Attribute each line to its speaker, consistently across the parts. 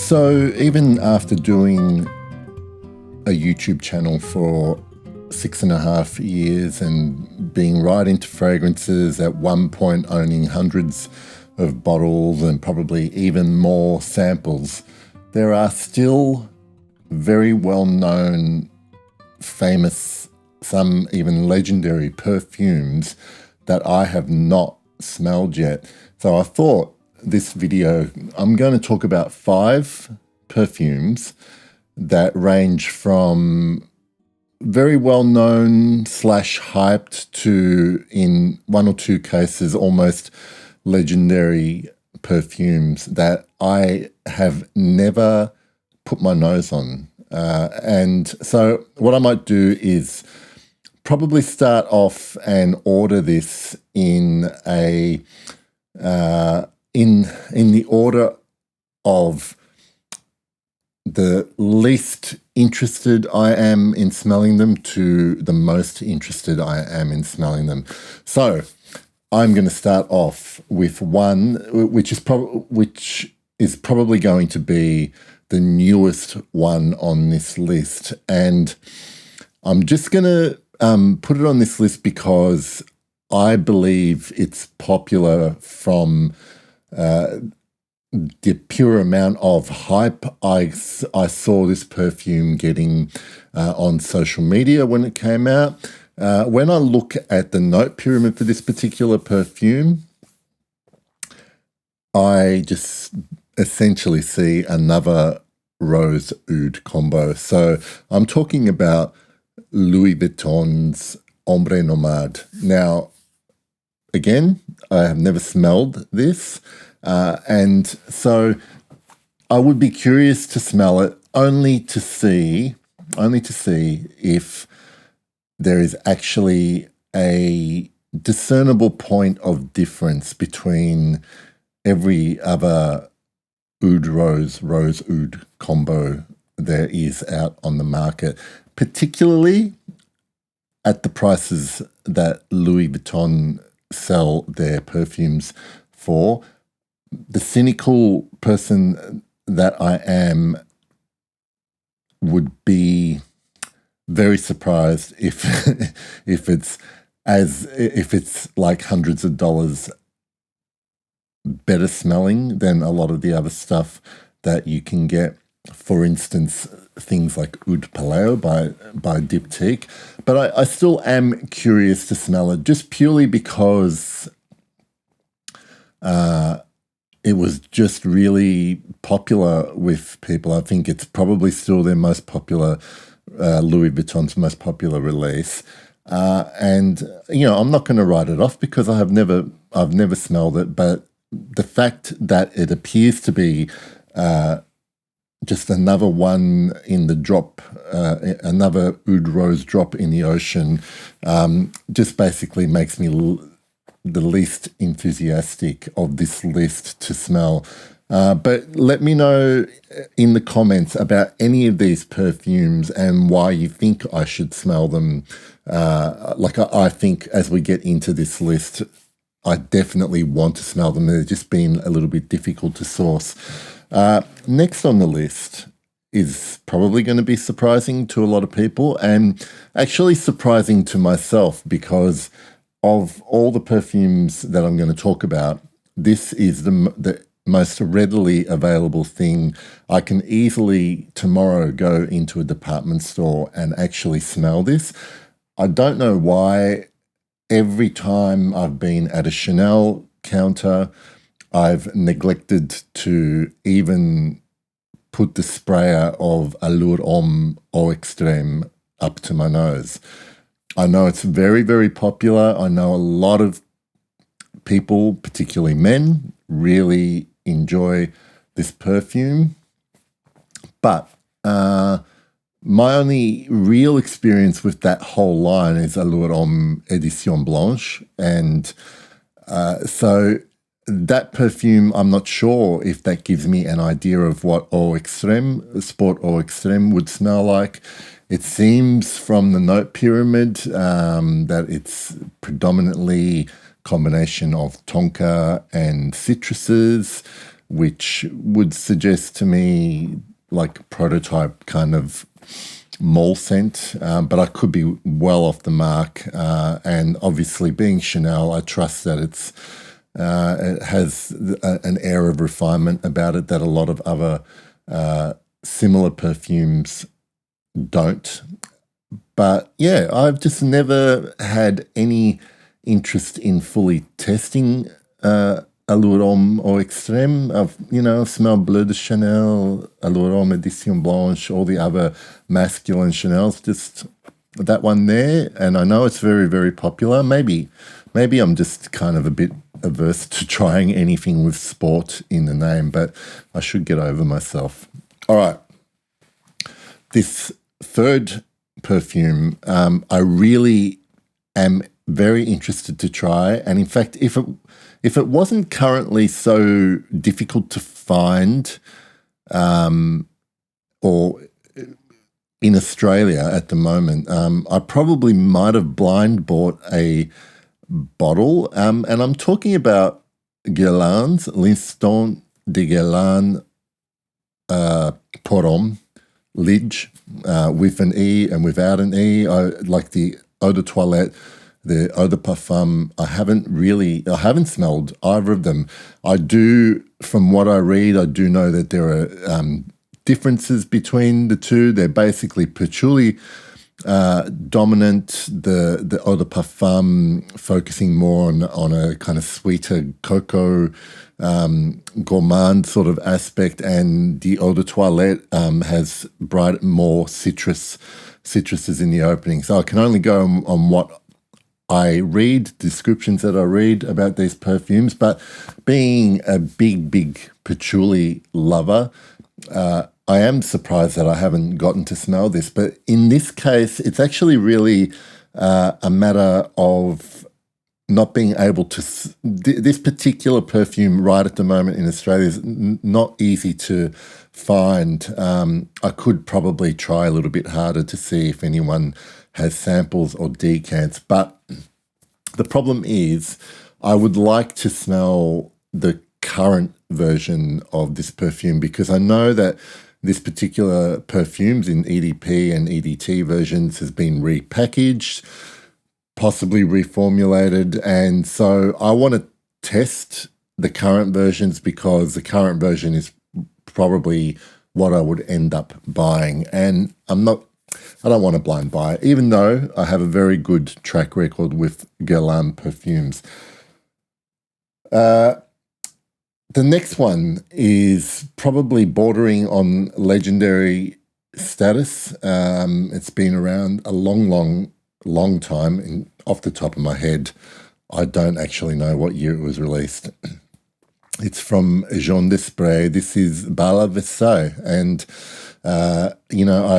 Speaker 1: So even after doing a YouTube channel for 6.5 years and being right into fragrances, at one point owning hundreds of bottles and probably even more samples, there are still very well-known, famous, some even legendary perfumes that I have not smelled yet. So I thought this video, I'm going to talk about 5 perfumes that range from very well-known / hyped to, in 1 or 2 cases, almost legendary perfumes that I have never put my nose on. And so what I might do is probably start off and order this in a in the order of the least interested I am in smelling them to the most interested I am in smelling them. So I'm going to start off with one which is probably going to be the newest one on this list, and I'm just going to put it on this list because I believe it's popular from the pure amount of hype I saw this perfume getting on social media when it came out. When I look at the note pyramid for this particular perfume, I just essentially see another rose oud combo. So I'm talking about Louis Vuitton's Ombre Nomade. Now, again, I have never smelled this, and so I would be curious to smell it only to see if there is actually a discernible point of difference between every other oud rose oud combo there is out on the market, particularly at the prices that Louis Vuitton sell their perfumes for. The cynical person that I am would be very surprised if if it's like hundreds of dollars better smelling than a lot of the other stuff that you can get. For instance, things like Oud Paleo by Diptyque. But I still am curious to smell it, just purely because it was just really popular with people. I think it's probably still their most popular, Louis Vuitton's most popular release. And, I'm not going to write it off because I've never smelled it, but the fact that it appears to be just another one in the drop, another oud rose drop in the ocean, just basically makes me the least enthusiastic of this list to smell. But let me know in the comments about any of these perfumes and why you think I should smell them. I think as we get into this list, I definitely want to smell them. They've just been a little bit difficult to source. Next on the list is probably going to be surprising to a lot of people, and actually surprising to myself, because of all the perfumes that I'm going to talk about, this is the most readily available thing. I can easily tomorrow go into a department store and actually smell this. I don't know why every time I've been at a Chanel counter, I've neglected to even put the sprayer of Allure Homme Eau Extrême up to my nose. I know it's very, very popular. I know a lot of people, particularly men, really enjoy this perfume. But my only real experience with that whole line is Allure Homme Edition Blanche. And so that perfume, I'm not sure if that gives me an idea of what Eau Extrême, Sport Eau Extrême would smell like. It seems from the note pyramid that it's predominantly combination of tonka and citruses. which would suggest to me like prototype kind of mall scent, but I could be well off the mark. And obviously, being Chanel, I trust that it has an air of refinement about it that a lot of other similar perfumes don't. But yeah, I've just never had any interest in fully testing Allure Homme or Extrême. I've smelled Bleu de Chanel, Allure Homme Edition Blanche, all the other masculine Chanels, just that one there. And I know it's very, very popular. Maybe I'm just kind of a bit averse to trying anything with sport in the name, but I should get over myself. All right. This third perfume, I really am very interested to try. And in fact, if it wasn't currently so difficult to find, or in Australia at the moment, I probably might have blind bought a bottle. And I'm talking about Guerlain's L'Instant de Guerlain pour Homme, Lidge, with an E and without an E. I like the eau de toilette, the eau de parfum. I haven't smelled either of them. I do, from what I read, I do know that there are differences between the two. They're basically patchouli dominant, the eau de parfum focusing more on a kind of sweeter cocoa gourmand sort of aspect, and the eau de toilette has more citruses in the opening. So I can only go on what I read, descriptions that I read about these perfumes, but being a big patchouli lover, I am surprised that I haven't gotten to smell this. But in this case, it's actually really a matter of not being able to... This particular perfume right at the moment in Australia is not easy to find. I could probably try a little bit harder to see if anyone has samples or decants. But the problem is I would like to smell the current version of this perfume, because I know that this particular perfumes in EDP and EDT versions has been repackaged, possibly reformulated. And so I want to test the current versions, because the current version is probably what I would end up buying. And I don't want to blind buy it, even though I have a very good track record with Guerlain perfumes. The next one is probably bordering on legendary status. It's been around a long time. And off the top of my head, I don't actually know what year it was released. It's from Jean Desprez. This is Bal à Versailles. And, I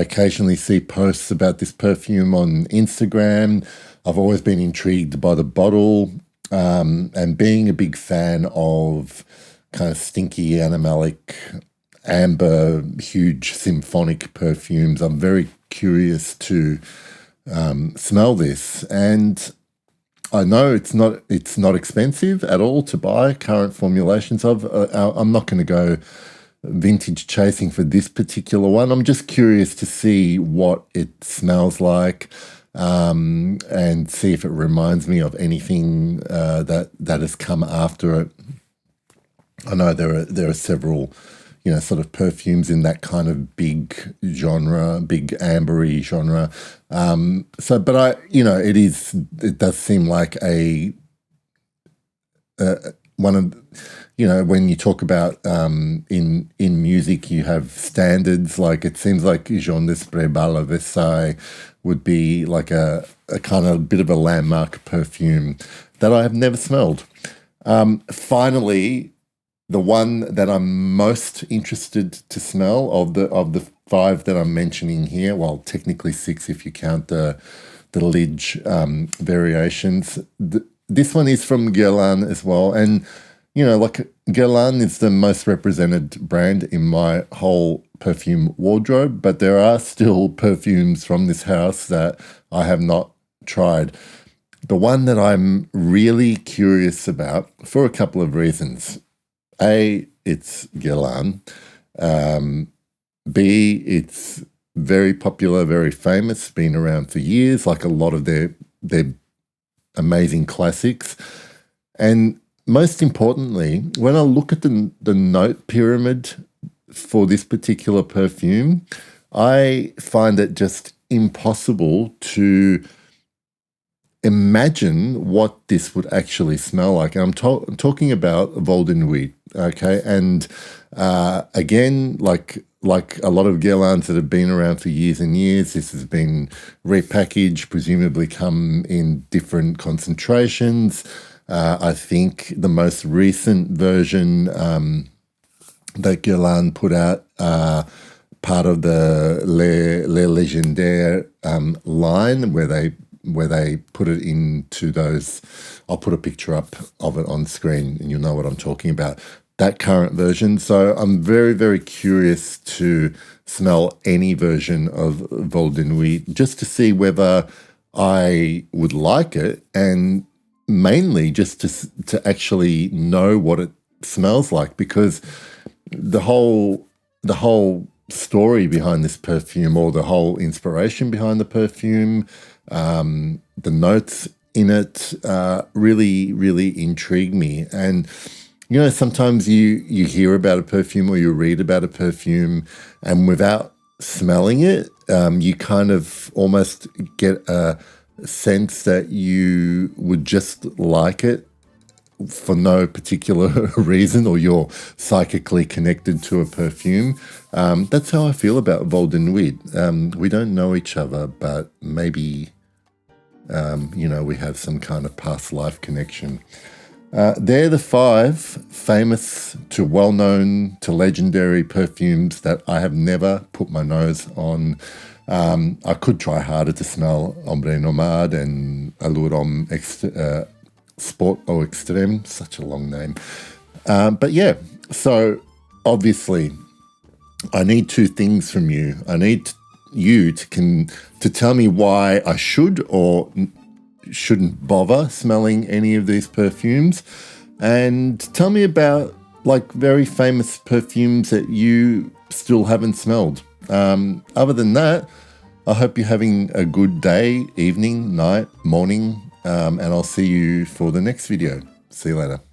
Speaker 1: occasionally see posts about this perfume on Instagram. I've always been intrigued by the bottle, and being a big fan of kind of stinky, animalic, amber, huge symphonic perfumes, I'm very curious to smell this. And I know it's not expensive at all to buy current formulations of. I'm not going to go vintage chasing for this particular one. I'm just curious to see what it smells like, and see if it reminds me of anything that has come after it. I know there are several, sort of perfumes in that kind of big genre, big ambery genre. It does seem like one of, when you talk about in music, you have standards. Like it seems like Jean Desprez Bal à Versailles would be like a kind of bit of a landmark perfume that I have never smelled. Finally, the one that I'm most interested to smell of the five that I'm mentioning here, well, technically six if you count the Lidge variations. This one is from Guerlain as well, and Guerlain is the most represented brand in my whole perfume wardrobe, but there are still perfumes from this house that I have not tried. The one that I'm really curious about, for a couple of reasons. A, it's Guerlain. B, it's very popular, very famous, been around for years, like a lot of their amazing classics. And most importantly, when I look at the note pyramid for this particular perfume, I find it just impossible to imagine what this would actually smell like. And I'm talking about Vol de Nuit, okay? And again, like a lot of Guerlains that have been around for years and years, this has been repackaged, presumably come in different concentrations. I think the most recent version that Guerlain put out, part of the Les Légendaires line, where they put it into those. I'll put a picture up of it on screen and you'll know what I'm talking about. That current version. So I'm very, very curious to smell any version of Vol de Nuit just to see whether I would like it, and mainly just to actually know what it smells like, because the whole story behind this perfume, or the whole inspiration behind the perfume, the notes in it really, really intrigue me. And you know, sometimes you hear about a perfume or you read about a perfume, and without smelling it, you kind of almost get a sense that you would just like it for no particular reason, or you're psychically connected to a perfume. That's how I feel about Vol de Nuit. We don't know each other, but maybe, we have some kind of past life connection. They're the 5 famous to well-known to legendary perfumes that I have never put my nose on. I could try harder to smell Ombre Nomade and Allure Homme Sport au Extrême, such a long name. But yeah, so obviously I need 2 things from you. I need you to tell me why I should or shouldn't bother smelling any of these perfumes, and tell me about like very famous perfumes that you still haven't smelled. Other than that, I hope you're having a good day, evening, night, morning, and I'll see you for the next video. See you later.